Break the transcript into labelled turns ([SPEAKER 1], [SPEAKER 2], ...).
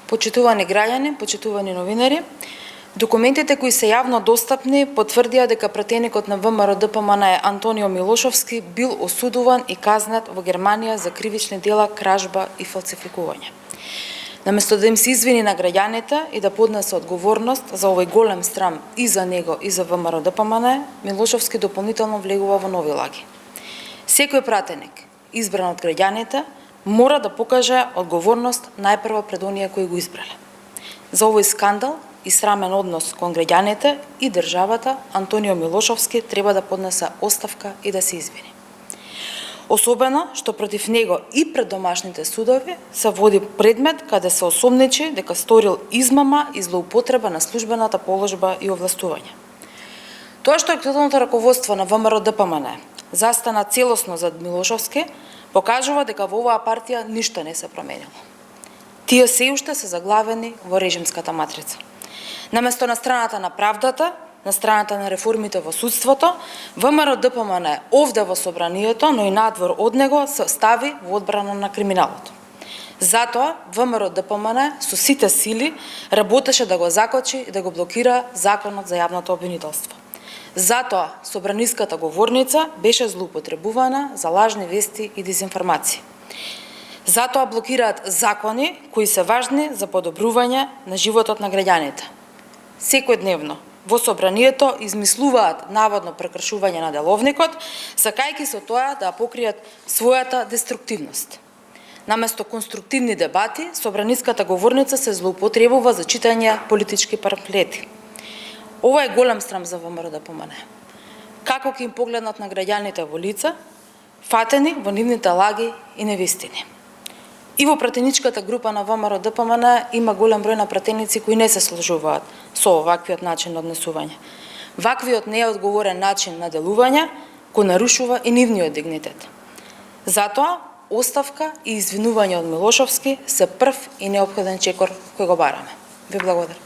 [SPEAKER 1] Почитувани граѓани, почитувани новинари, документите кои се јавно достапни потврдија дека пратеникот на ВМРО-ДПМН Антонио Милошовски бил осудуван и казнет во Германија за кривични дела кражба и фалсификување. Наместо да им се извини на граѓаните и да поднесе одговорност за овој голем срам и за него и за ВМРО-ДПМН, Милошовски дополнително влегува во нови лаги. Секој пратеник, избран од граѓаните, мора да покаже одговорност најпрво пред оние кои го избрале. За овој скандал и срамен однос кон граѓаните и државата, Антонио Милошовски треба да поднесе оставка и да се извини. Особено што против него и пред домашните судови се води предмет каде се осомничи дека сторил измама и злоупотреба на службената положба и овластување. Тоа што актуелното раководство на ВМРО-ДПМН застана целосно зад Милошовски, покажува дека во оваа партија ништо не се променило. Тие се уште се заглавени во режимската матрица. Наместо на страната на правдата, на страната на реформите во судството, ВМРО-ДПМН овде во собранието, но и надвор од него, се стави во одбрана на криминалот. Затоа ВМРО-ДПМН со сите сили работеше да го закочи и да го блокира законот за јавното обвинителство. Затоа собраниската говорница беше злоупотребувана за лажни вести и дезинформации. Затоа блокираат закони кои се важни за подобрување на животот на граѓаните. Секојдневно во собранието измислуваат наводно прекршување на деловникот, сакајќи со тоа да покријат својата деструктивност. Наместо конструктивни дебати, собраниската говорница се злоупотребува за читање политички памфлети. Ова е голем срам за ВМРО-ДПМН. Како ќе им погледнат на граѓаните во лица, фатени во нивните лаги и невистини. И во пратеничката група на ВМРО-ДПМН има голем број на пратеници кои не се сложуваат со оваквиот начин на однесување. Ваквиот неодговорен начин на делување го нарушува и нивниот дигнитет. Затоа оставка и извинување од Милошовски се прв и неопходен чекор кој го бараме. Ви благодарам.